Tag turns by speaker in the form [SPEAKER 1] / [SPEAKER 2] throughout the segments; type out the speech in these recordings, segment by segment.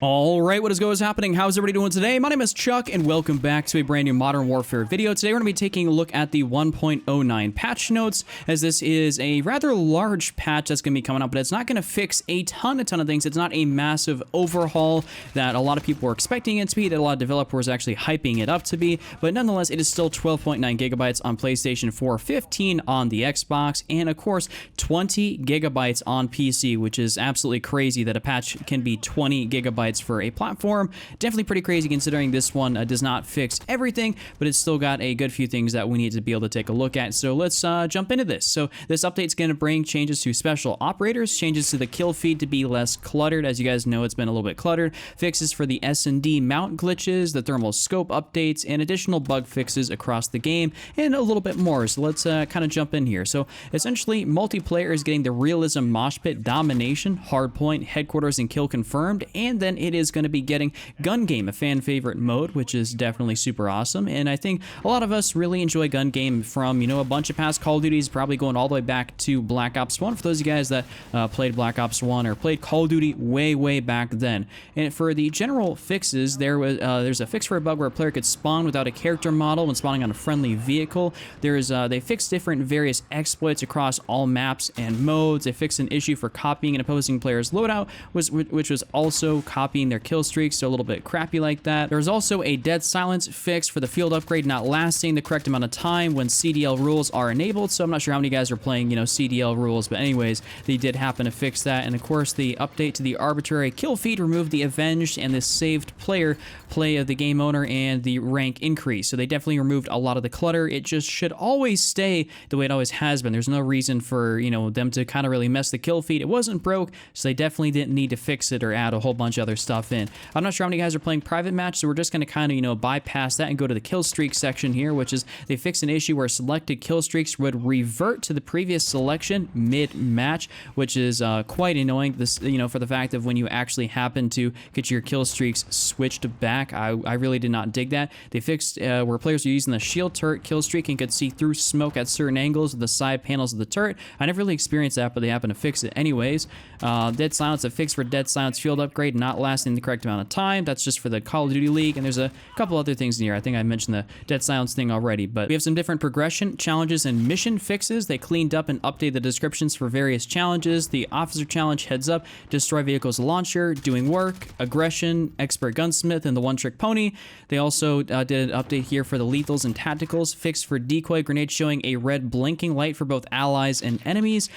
[SPEAKER 1] All right, what is happening? How's everybody doing today? My name is Chuck, and welcome back to a brand new Modern Warfare video. Today, we're going to be taking a look at the 1.09 patch notes, as this is a rather large patch that's going to be coming up, but it's not going to fix a ton of things. It's not a massive overhaul that a lot of people were expecting it to be, that a lot of developers are actually hyping it up to be, but nonetheless, it is still 12.9 gigabytes on PlayStation 4, 15 on the Xbox, and of course, 20 gigabytes on PC, which is absolutely crazy that a patch can be 20 gigabytes for a platform. Definitely pretty crazy considering this one does not fix everything, but it's still got a good few things that we need to be able to take a look at. So let's jump into this. So this update's going to bring changes to special operators, changes to the kill feed to be less cluttered. As you guys know, it's been a little bit cluttered. Fixes for the S&D mount glitches, the thermal scope updates, and additional bug fixes across the game, and a little bit more. So let's kind of jump in here. So essentially, multiplayer is getting the realism mosh pit domination, hardpoint, headquarters, and kill confirmed, and then it is going to be getting gun game, a fan favorite mode, which is definitely super awesome. And I think a lot of us really enjoy gun game from, a bunch of past Call of Duties, probably going all the way back to Black Ops 1 for those of you guys that played Black Ops 1 or played Call of Duty way back then. And for the general fixes, there's a fix for a bug where a player could spawn without a character model when spawning on a friendly vehicle. They fixed different various exploits across all maps and modes. They fixed an issue for copying an opposing player's loadout, which was also copying their kill streaks, so a little bit crappy like that. There's also a dead silence fix for the field upgrade not lasting the correct amount of time when CDL rules are enabled, so I'm not sure how many guys are playing, CDL rules, but anyways, they did happen to fix that. And of course, the update to the arbitrary kill feed removed the avenged and the saved player play of the game owner and the rank increase, so they definitely removed a lot of the clutter. It just should always stay the way it always has been. There's no reason for, them to kind of really mess the kill feed. It wasn't broke, so they definitely didn't need to fix it or add a whole bunch of other stuff in. I'm not sure how many guys are playing private match, so we're just going to kind of, bypass that and go to the kill streak section here, which is they fixed an issue where selected kill streaks would revert to the previous selection mid-match, which is quite annoying. This, for the fact of when you actually happen to get your kill streaks switched back. I really did not dig that. They fixed where players are using the shield turret kill streak and could see through smoke at certain angles of the side panels of the turret. I never really experienced that, but they happen to fix it anyways. Dead silence, a fix for dead silence field upgrade not lasting the correct amount of time. That's just for the Call of Duty League, and there's a couple other things in here. I think I mentioned the dead silence thing already, but we have some different progression, challenges, and mission fixes. They cleaned up and updated the descriptions for various challenges. The officer challenge, heads up, destroy vehicles launcher, doing work, aggression, expert gunsmith, and the one-trick pony. They also did an update here for the lethals and tacticals, fixed for decoy grenade showing a red blinking light for both allies and enemies,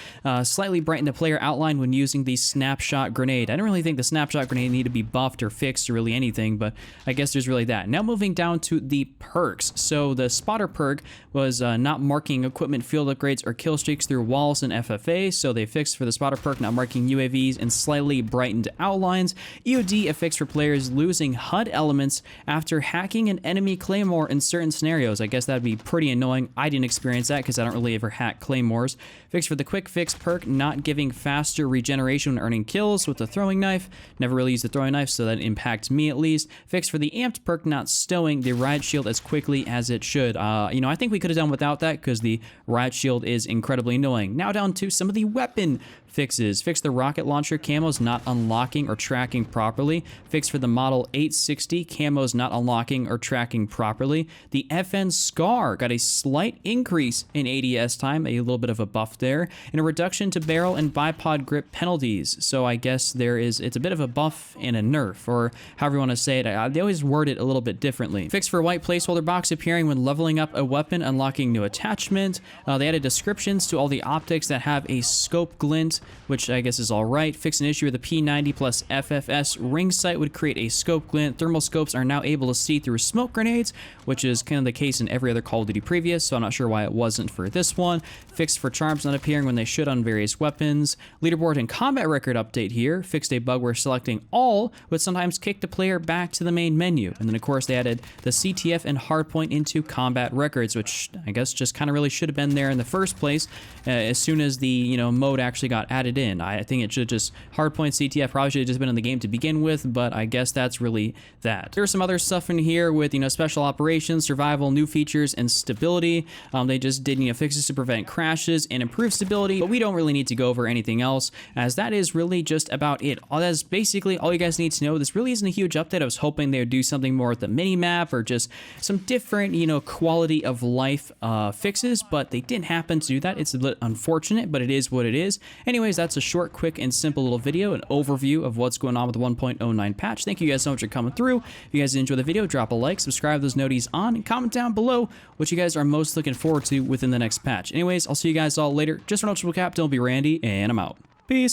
[SPEAKER 1] slightly brighten the player outline when using the snapshot grenade. I don't really think the snapshot grenade need to be buffed or fixed or really anything, but I guess there's really that. Now moving down to the perks. So the spotter perk was not marking equipment field upgrades or kill streaks through walls and FFA, so they fixed for the spotter perk not marking UAVs and slightly brightened outlines. EOD, a fix for players losing HUD elements after hacking an enemy claymore in certain scenarios. I guess that'd be pretty annoying. I didn't experience that because I don't really ever hack claymores. Fix for the quick fix perk not giving faster regeneration when earning kills with the throwing knife. Never really used the throwing knife, so that impacts me at least. Fix for the amped perk not stowing the riot shield as quickly as it should. I think we could have done without that because the riot shield is incredibly annoying. Now down to some of the weapon fixes. Fix the rocket launcher camos not unlocking or tracking properly. Fix for the model 860 camos not unlocking or tracking properly. The FN SCAR got a slight increase in ADS time, a little bit of a buff there, and a reduction to barrel and bipod grip penalties. So I guess it's a bit of a buff and a nerf, or however you want to say it. They always word it a little bit differently. Fix for white placeholder box appearing when leveling up a weapon, unlocking new attachment. They added descriptions to all the optics that have a scope glint, which I guess is alright. Fix an issue with the P90 plus FFS ring sight would create a scope glint. Thermal scopes are now able to see through smoke grenades, which is kind of the case in every other Call of Duty previous, so I'm not sure why it wasn't for this one. Fixed for charms not appearing when they should on various weapons. Leaderboard and combat record update here. Fixed a bug where selecting all would sometimes kick the player back to the main menu. And then of course they added the CTF and hardpoint into combat records, which I guess just kind of really should have been there in the first place. As soon as the mode actually got added in. I think it should just hardpoint CTF probably should have just been in the game to begin with, but I guess that's really that. There's some other stuff in here with, special operations, survival, new features, and stability. They just did, fixes to prevent crashes and improve stability, but we don't really need to go over anything else, as that is really just about it. That's basically all you guys need to know. This really isn't a huge update. I was hoping they would do something more with the mini map or just some different, quality of life fixes, but they didn't happen to do that. It's a bit unfortunate, but it is what it is. Anyways, that's a short, quick, and simple little video, an overview of what's going on with the 1.09 patch. Thank you guys so much for coming through. If you guys enjoyed the video, drop a like, subscribe, those noties on, and comment down below what you guys are most looking forward to within the next patch. Anyways, I'll see you guys all later. Just for Noticeable Cap, don't be Randy, and I'm out. Peace.